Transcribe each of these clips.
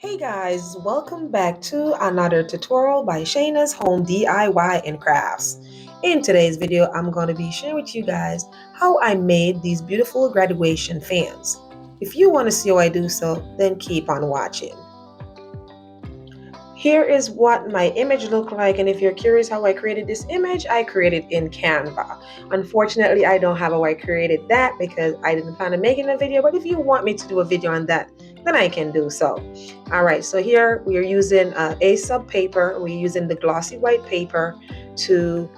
Hey guys, welcome back to another tutorial by Shayna's Home DIY and Crafts. In today's video, I'm going to be sharing with you guys how I made these beautiful graduation fans. If you want to see how I do so, then keep on watching. Here is what my image looked like, and if you're curious how I created this image, I created in Canva. Unfortunately, I don't have how I created that because I didn't plan on making a video, but if you want me to do a video on that, then I can do so. Alright, so here we are using a sub paper. We're using the glossy white paper to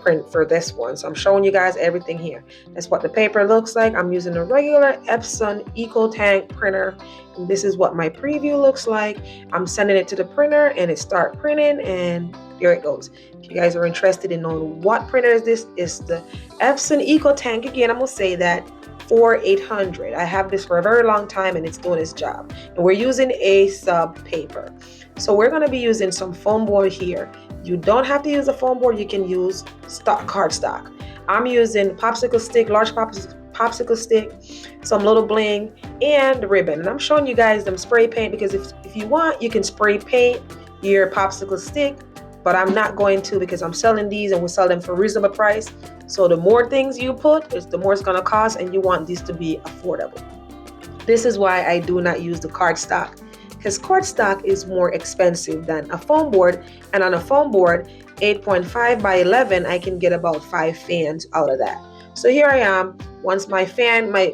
print for this one. So I'm showing you guys everything here. That's what the paper looks like. I'm using a regular Epson ecotank printer. And this is what my preview looks like. I'm sending it to the printer and it start printing, and there it goes. If you guys are interested in knowing what printer is this, it's the Epson ecotank. Again, I'm gonna say that 4800. I have this for a very long time and it's doing its job. And we're using a sub paper. So we're going to be using some foam board here. You don't have to use a foam board, you can use stock cardstock. I'm using popsicle stick, large popsicle stick, some little bling, and ribbon. And I'm showing you guys them spray paint because if you want, you can spray paint your popsicle stick, but I'm not going to because I'm selling these and we sell them for a reasonable price. So the more things you put, the more it's going to cost, and you want these to be affordable. This is why I do not use the cardstock, because cardstock is more expensive than a foam board, and on a foam board 8.5 by 11 I can get about 5 fans out of that. So here I am. Once my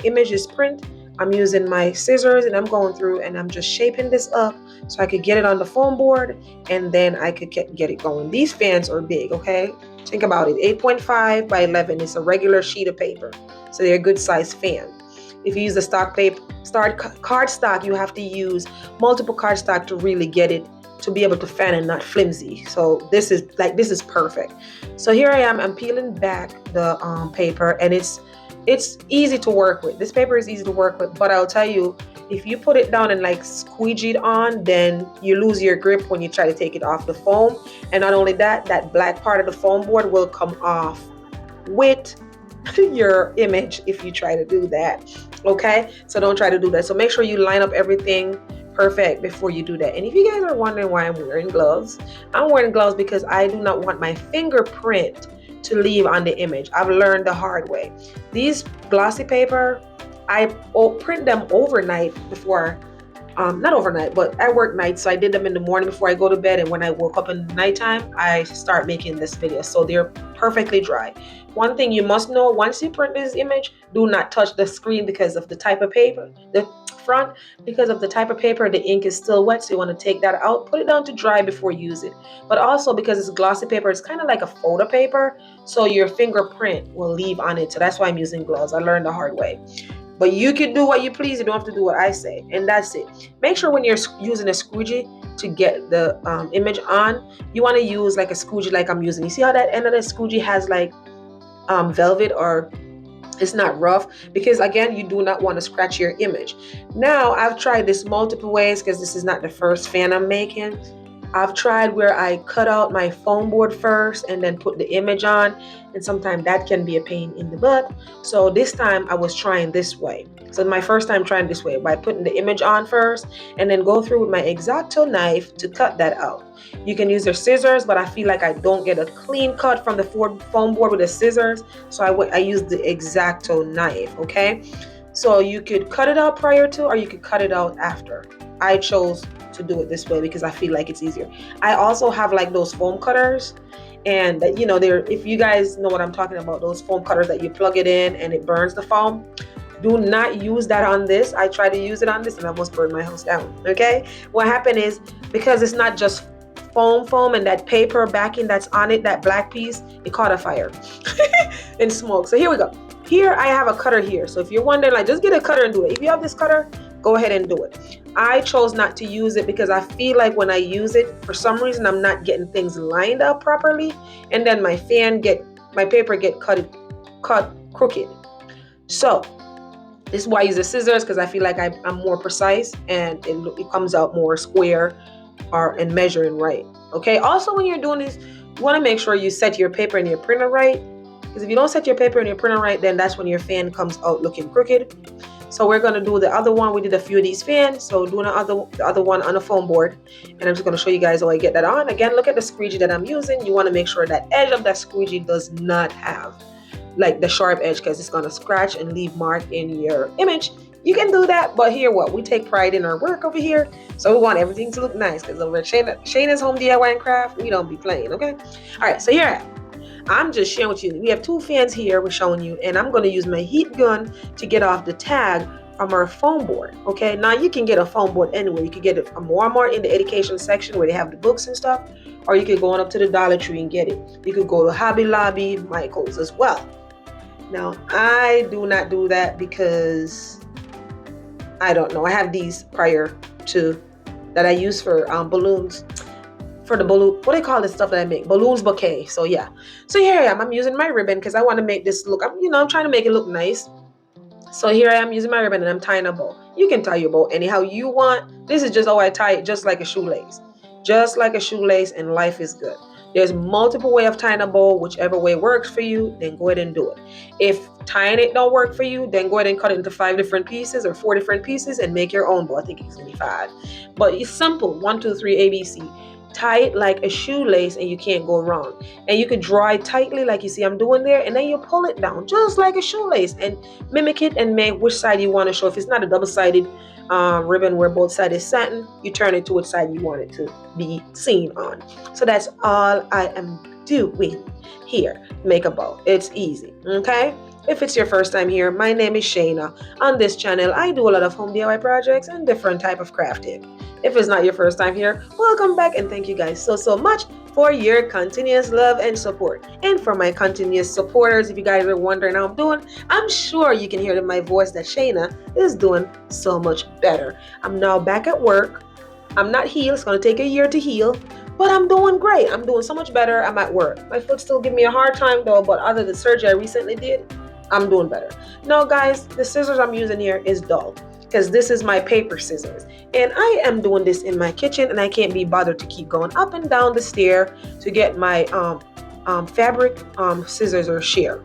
image is print, I'm using my scissors and I'm going through and I'm just shaping this up so I could get it on the foam board, and then I could get it going. These fans are big, okay? Think about it. 8.5 by 11 is a regular sheet of paper, so they're a good size fan. If you use the cardstock, you have to use multiple cardstock to really get it to be able to fan and not flimsy. So this is perfect. So here I am. I'm peeling back the paper, and it's easy to work with. This paper is easy to work with, but I'll tell you, if you put it down and like squeegee it on, then you lose your grip when you try to take it off the foam. And not only that, that black part of the foam board will come off with your image if you try to do that. Okay, so don't try to do that. So make sure you line up everything perfect before you do that. And if you guys are wondering why I'm wearing gloves, I'm wearing gloves because I do not want my fingerprint to leave on the image. I've learned the hard way. These glossy paper, I print them overnight before, not overnight, but I work nights, so I did them in the morning before I go to bed, and when I woke up in the nighttime, I start making this video, so they're perfectly dry. One thing you must know, once you print this image, do not touch the screen because of the type of paper, the front, because of the type of paper, the ink is still wet, so you want to take that out, put it down to dry before you use it. But also because it's glossy paper, it's kind of like a photo paper, so your fingerprint will leave on it. So that's why I'm using gloves. I learned the hard way. But you can do what you please. You don't have to do what I say. And that's it. Make sure when you're using a squeegee to get the image on, you want to use like a squeegee like I'm using. You see how that end of the squeegee has like velvet, or it's not rough, because again, you do not want to scratch your image. Now, I've tried this multiple ways because this is not the first fan I'm making. I've tried where I cut out my foam board first and then put the image on, and sometimes that can be a pain in the butt. So this time I was trying this way. So my first time trying this way by putting the image on first and then go through with my Exacto knife to cut that out. You can use your scissors, but I feel like I don't get a clean cut from the foam board with the scissors, so I use the Exacto knife, okay? So you could cut it out prior to, or you could cut it out after. I chose to do it this way because I feel like it's easier. I also have like those foam cutters, and you know, if you guys know what I'm talking about, those foam cutters that you plug it in and it burns the foam. Do not use that on this. I tried to use it on this and I almost burned my house down. Okay, what happened is, because it's not just foam and that paper backing that's on it, that black piece, it caught a fire and smoke. So here we go. Here I have a cutter here. So if you're wondering, like, just get a cutter and do it. If you have this cutter, go ahead and do it. I chose not to use it because I feel like when I use it, for some reason, I'm not getting things lined up properly, and then my paper get cut crooked. So this is why I use the scissors, because I feel like I'm more precise and it comes out more square and measuring right. Okay. Also, when you're doing this, you want to make sure you set your paper and your printer right, because if you don't set your paper and your printer right, then that's when your fan comes out looking crooked. So we're going to do the other one. We did a few of these fans, so doing the other one on a foam board, and I'm just going to show you guys how I get that on. Again, look at the squeegee that I'm using. You want to make sure that edge of that squeegee does not have like the sharp edge, because it's going to scratch and leave mark in your image. You can do that, but here what we take pride in our work over here, so we want everything to look nice, because over at Shayna's Home DIY and Craft, we don't be playing. Okay, all right, so here I'm just sharing with you. We have two fans here we're showing you, and I'm going to use my heat gun to get off the tag from our foam board. Okay, now you can get a foam board anywhere. You could get it from Walmart in the education section where they have the books and stuff, or you could go on up to the Dollar Tree and get it. You could go to Hobby Lobby, Michael's as well. Now I do not do that because I don't know. I have these prior to that I use for balloons. For the balloon, what do they call this stuff that I make? Balloons bouquet. So yeah. So here I am. I'm using my ribbon because I want to make this look. I'm trying to make it look nice. So here I am using my ribbon and I'm tying a bow. You can tie your bow anyhow you want. This is just how I tie it, just like a shoelace. Just like a shoelace, and life is good. There's multiple ways of tying a bow. Whichever way works for you, then go ahead and do it. If tying it don't work for you, then go ahead and cut it into 5 different pieces or 4 different pieces and make your own bow. I think it's gonna be 5. But it's simple. 1, 2, 3, ABC. Tie it like a shoelace and you can't go wrong. And you can draw it tightly like you see I'm doing there, and then you pull it down just like a shoelace and mimic it and make which side you want to show. If it's not a double-sided ribbon where both sides is satin, you turn it to which side you want it to be seen on. So that's all I am doing here. Make a bow. It's easy. Okay? If it's your first time here, my name is Shayna. On this channel, I do a lot of home DIY projects and different type of crafting. If it's not your first time here, welcome back, and thank you guys so much for your continuous love and support. And for my continuous supporters, if you guys are wondering how I'm doing, I'm sure you can hear in my voice that Shayna is doing so much better. I'm now back at work. I'm not healed. It's going to take a year to heal. But I'm doing great. I'm doing so much better. I'm at work. My foot still gives me a hard time though, but other than the surgery I recently did, I'm doing better. Now guys, the scissors I'm using here is dull because this is my paper scissors. And I am doing this in my kitchen and I can't be bothered to keep going up and down the stair to get my fabric scissors or shear.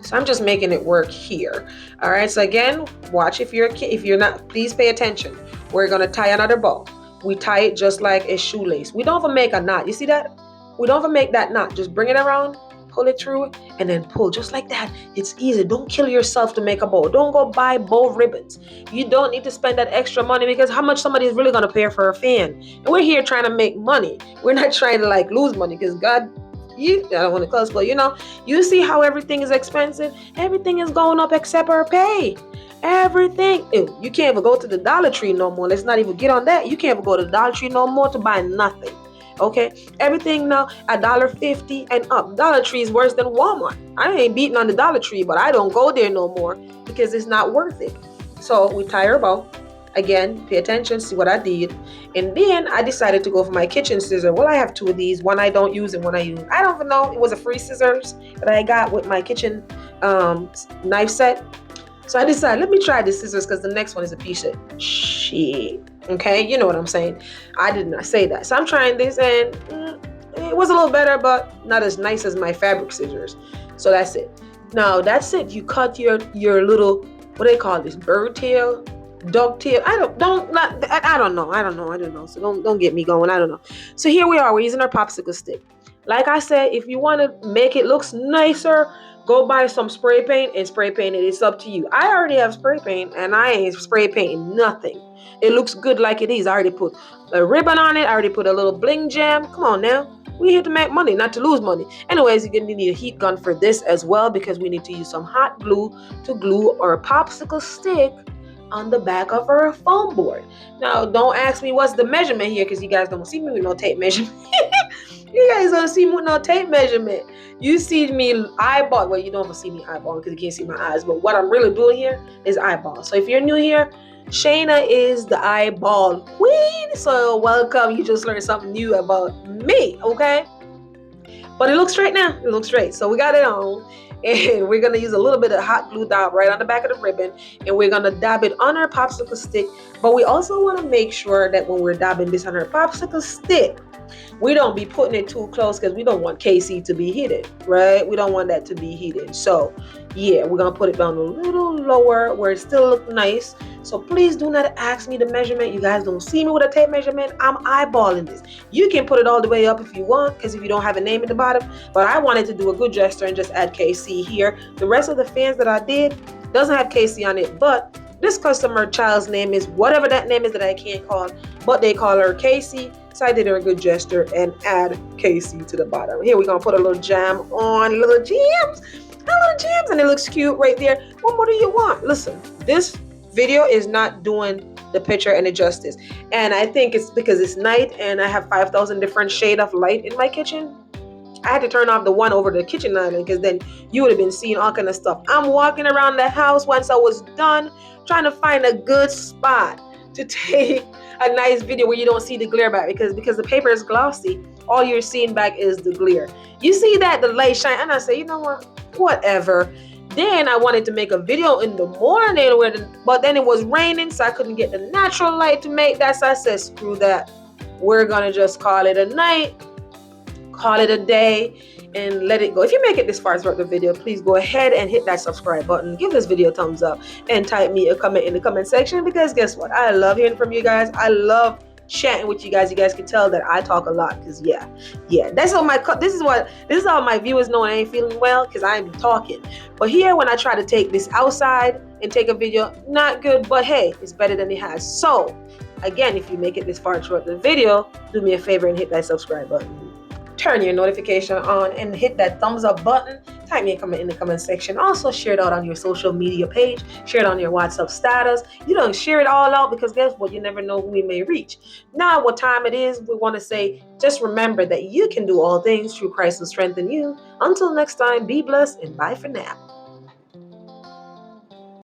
So I'm just making it work here. All right, so again, watch if you're not, please pay attention. We're gonna tie another bow. We tie it just like a shoelace. We don't even make a knot. You see that? We don't even make that knot. Just bring it around, pull it through, and then pull just like that. It's easy. Don't kill yourself to make a bow. Don't go buy bow ribbons. You don't need to spend that extra money, because how much somebody is really gonna pay for a fan? And we're here trying to make money. We're not trying to like lose money, because God, I don't want to cuss, but you see how everything is expensive. Everything is going up except our pay. Everything. Ew, you can't even go to the Dollar Tree no more. Let's not even get on that. You can't even go to the Dollar Tree no more to buy nothing. Okay, everything now $1.50 and up. Dollar Tree is worse than Walmart. I ain't beating on the Dollar Tree, but I don't go there no more because it's not worth it. So we tie our bow. Again, pay attention, see what I did. And then I decided to go for my kitchen scissor. Well, I have 2 of these. One I don't use and one I use. I don't even know. It was a free scissors that I got with my kitchen knife set. So I decided, let me try the scissors because the next one is a piece of shit. Okay, you know what I'm saying. I did not say that. So I'm trying this and it was a little better, but not as nice as my fabric scissors. So that's it. Now that's it. You cut your little, what do they call this? Bird tail? Dog tail? I don't know. So don't get me going. I don't know. So here we are. We're using our popsicle stick. Like I said, if you want to make it look nicer, go buy some spray paint and spray paint it. It's up to you. I already have spray paint and I ain't spray painting nothing. It looks good like it is. I already put a ribbon on it. I already put a little bling jam. Come on now. We're here to make money, not to lose money. Anyways, you're going to need a heat gun for this as well, because we need to use some hot glue to glue our popsicle stick on the back of our foam board. Now, don't ask me what's the measurement here, because you guys don't see me with no tape measurement. You guys don't see me with no tape measurement. You see me eyeball. Well, you don't see me eyeball because you can't see my eyes. But what I'm really doing here is eyeball. So if you're new here, Shayna is the eyeball queen. So welcome. You just learned something new about me, okay? But it looks straight now. It looks straight. So we got it on. And we're going to use a little bit of hot glue dab right on the back of the ribbon. And we're going to dab it on our popsicle stick. But we also want to make sure that when we're dabbing this on our popsicle stick, We don't be putting it too close because we don't want KC to be hidden, right? We don't want that to be hidden. So yeah, we're gonna put it down a little lower where it still look nice. So please do not ask me the measurement. You guys don't see me with a tape measurement. I'm eyeballing this. You can put it all the way up if you want, because if you don't have a name at the bottom, but I wanted to do a good gesture and just add KC here. The rest of the fans that I did doesn't have KC on it, but this customer child's name is whatever that name is that I can't call, but they call her Casey. So I did her a good gesture and add Casey to the bottom. Here we're gonna put a little jam on, little jams, and it looks cute right there. What more do you want? Listen, this video is not doing the picture any justice, and I think it's because it's night and I have 5,000 different shades of light in my kitchen. I had to turn off the one over the kitchen island because then you would have been seeing all kind of stuff. I'm walking around the house once I was done trying to find a good spot to take a nice video where you don't see the glare back, because the paper is glossy. All you're seeing back is the glare. You see that the light shine, and I say, you know what, whatever. Then I wanted to make a video in the morning but then it was raining, so I couldn't get the natural light to make that. So I said, screw that. We're gonna just call it a night. Call it a day and let it go. If you make it this far throughout the video, please go ahead and hit that subscribe button. Give this video a thumbs up and type me a comment in the comment section, because guess what? I love hearing from you guys. I love chatting with you guys. You guys can tell that I talk a lot because yeah, that's all this is how my viewers know I ain't feeling well, because I ain't be talking. But here, when I try to take this outside and take a video, not good, but hey, it's better than it has. So again, if you make it this far throughout the video, do me a favor and hit that subscribe button. Turn your notification on and hit that thumbs up button. Type me a comment in the comment section. Also share it out on your social media page. Share it on your WhatsApp status. You don't share it all out, because guess what? You never know who we may reach. Now, what time it is, we want to say, just remember that you can do all things through Christ who strengthens you. Until next time, be blessed and bye for now.